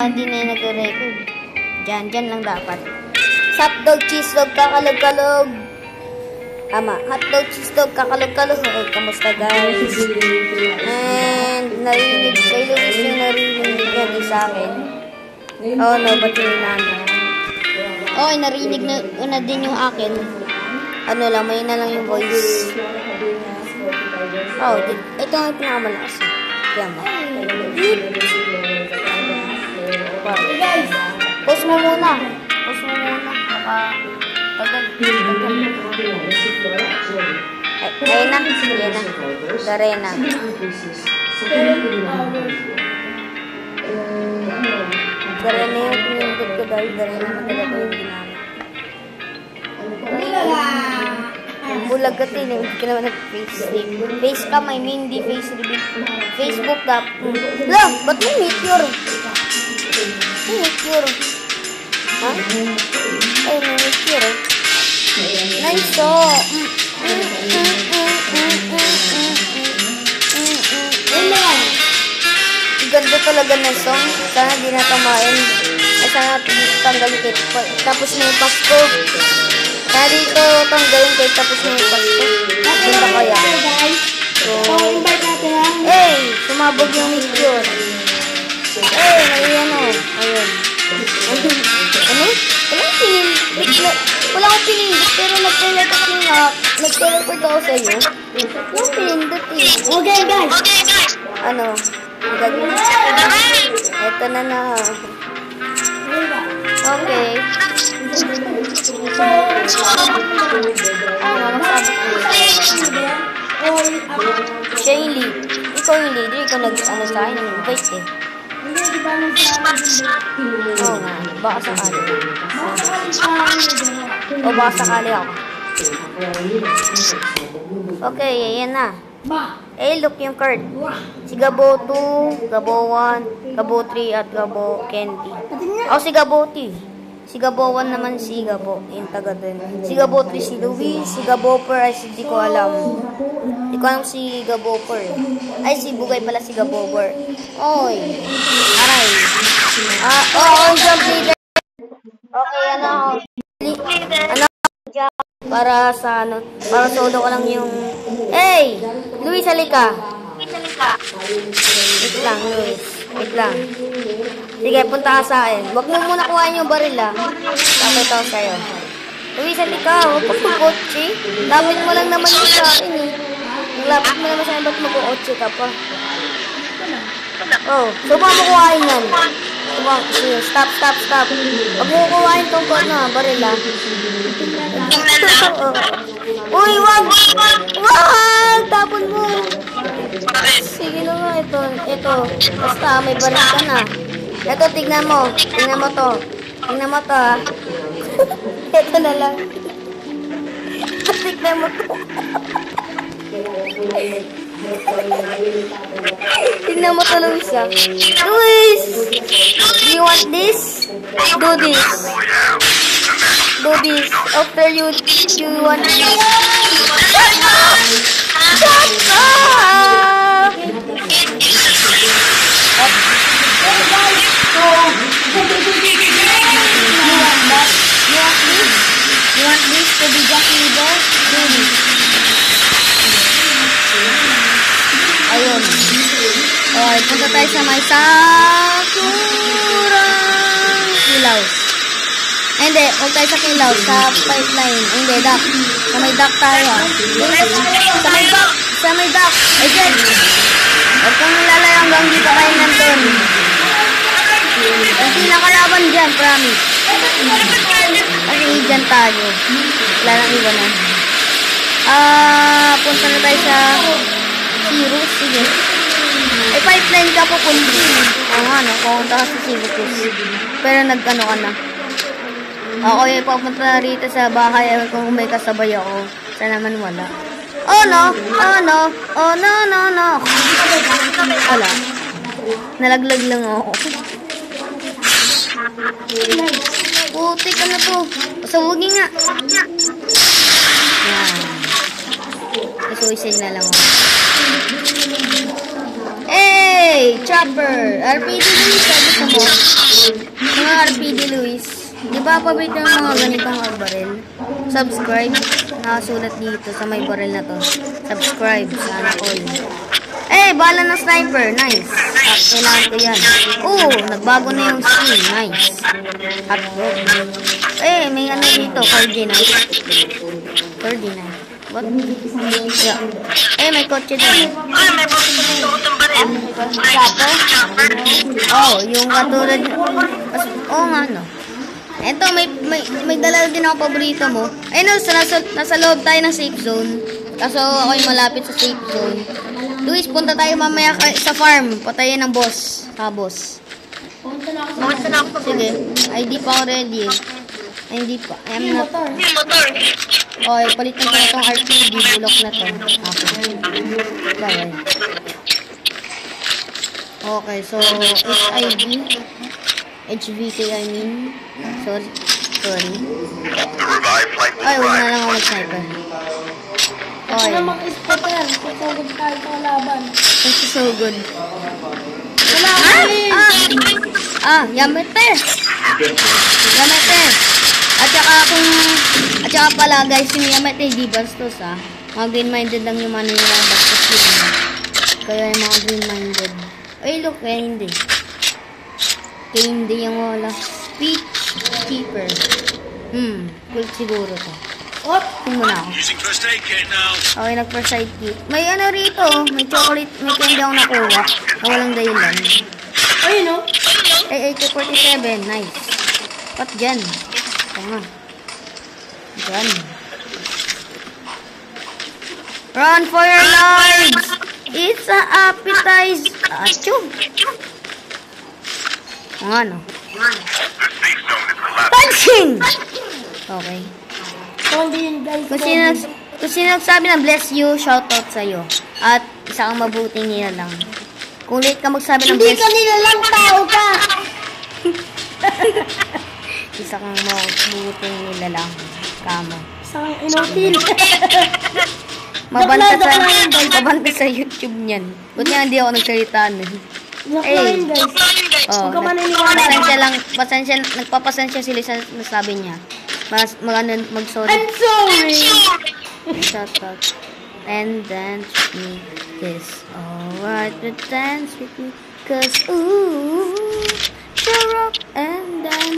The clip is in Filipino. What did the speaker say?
Hindi na yung nag-record. Diyan lang dapat. Hotdog, cheese dog, kakalog-kalog. Tama. Hotdog, cheese dog, kakalog-kalog. Kamusta guys? And narinig kay Luis yung narinig yan sa akin. Oh no, ba't yung namin? Okay, narinig na din yung akin. Ano lang, may na lang yung voice. Oh, ito ang pinakamalakas. Yan ba? Pause mo muna. Ayun na. Garena. Garena yung pinindot ko dahil Garena na talaga yung ginamit. Bulag ka din. Hindi ka naman face cam, I mean, di face reveal. Facebook tap. Lang, ba't may meteor? Meteor. Ha? Ay, may meteor. Nice, oh. Ganda talaga na song. Sana di natamain. Sana tanggalin kit. Tapos na yung Pasko. Sana dito tanggalin kit. Tapos na yung Pasko. Ganda kaya. So, hey, sumabog yung meteor. Hey, may ano. Ayun. Ano? Wala akong pinindot, pero nag-teleport ako sa iyo. Yung pinindot eh. Okay guys. Ano? Ito na. Okay. Masabi ko. Siya yung lead. Ikaw yung leader. Ikaw nag-ano sa akin. Nag-invite eh. Oo nga. Baka sakali. O baka sakali ako. Okay, ayan na. Eh, look yung card. Si Gabo 2, Gabo 1, Gabo 3, at Gabo Candy. O, si Gabo 2. Si Gabo 1 naman si Gabo. Yung taga dun. Si Gabo 3 si Luis. Si Gabo 4 ay hindi ko alam. Hindi ko alam si Gabo 4. Ay, si Bugay pala si Gabo 4. Oy. Aray. Jump leader. Okay, ano. Para sa ano. Para solo ko lang yung... Hey! Luis, halika. Wait lang, Luis. Wait lang. Sige, punta ka sa akin. Huwag mo muna kuhain yung baril, ah. Tapos ako sa'yo. Luis, halika. Huwag ka mag-kotse. Lapit mo lang naman yung sa akin, eh. Lapit mo naman sa akin, ba't mag-kotse ka pa? Oh, subukan mo kuhain yan. Stop. Huwag mo kuhain itong baril, ah. Uy, wag! Tapon mo! Sige na nga, ito. Basta, may baril ka na. Ito, tignan mo to, ha. Ito na lang. Tignan mo to. Tignan mo to, Luis, ha. Luis! Do you want this? Do this. After you want this. Shut up! You want this to be just leader? Do this. Ayun. Okay, punta tayo sa may sakurang ilaw. Hindi, huwag tayo sa kilaw, sa pipeline. Hindi, duck. Sa may duck tayo, ha. Sa may duck. Ay, dyan. Huwag kang lalay hanggang dito kayo nandun. Hindi na kalaban dyan, promise. Kasi dyan tayo. Wala nang iba na. Punta na tayo sa Sirus. Sige. Ay, pipeline ka pupunta. Oo nga, no? Pupunta ka sa Sirus. Pero nag-ano ka na. Ako yung papunta na rito sa bahay kung may kasabay ako. Sana naman wala. Oh no! Wala. Nalaglag lang ako. Putik ka na to. Pasawagin nga. Yan. Isuisig na lang ako. Hey! Chopper! RPG din, sabi ko mo. RPD Luis. Di ba paborito ng mga ganitong baril? Subscribe. Nakasulat dito sa may baril na to. Subscribe. Sana all. Eh, bala ng sniper. Nice. Kailangan ko yan. Nagbago na yung skin. Nice. Hotdog. Eh, may ano dito. 4G na. 4G na. What? Yeah. Eh, may kotse din. Yung katulad. Nga, no. Eto, may dala din ako paborito mo. Ay, no, nasa loob tayo ng safe zone. Kaso ako'y malapit sa safe zone. Luis, punta tayo mamaya sa farm. Patayin ng boss. Boss. Sige. Ay, di pa ako ready eh. Ay, hindi pa. I am not. Okay, palitan ko na itong RPD. Bulok na to. Okay, so HIV. HVK, I mean. Sorry. Ay, huwag na lang ako mag-sniper. Okay. Ano mag-spotter? Susugod tayo sa laban. Susugod. Yamete. At saka pala guys, yung Yamete hindi bastos Mga green-minded lang yung mga nilang bastos yun. Kaya yung mga green-minded. Ay, look, hindi. Hindi yung wala. Peach keeper. Cool siguro to. Muna ako. Okay, nag-first aid kit. May ano rito, may chocolate, may candy akong nakuha. Walang dahilan. Ayun o. AK-47, nice. Pat dyan. Tama. Dyan. Run for your lives! It's a appetizer. Achoo! Ano? Punching! Okay. Kung sino nagsabi ng bless you, shoutout sa'yo. At isa kang mabuting nila lang. Kung late ka magsabi ng bless you, hindi ka nila lang, tao ka! isa kang mabuting nila lang. Kamo. Isang inutil. Mabanta sa YouTube niyan. Buti nga hindi ako nagsalita nun. Huwag ka maniniwala. Nagpapasensya sila sa nasabi niya. Mag-sorry. I'm sorry! Shut up. And dance with me. It's alright to dance with me. Cause ooh, the rock and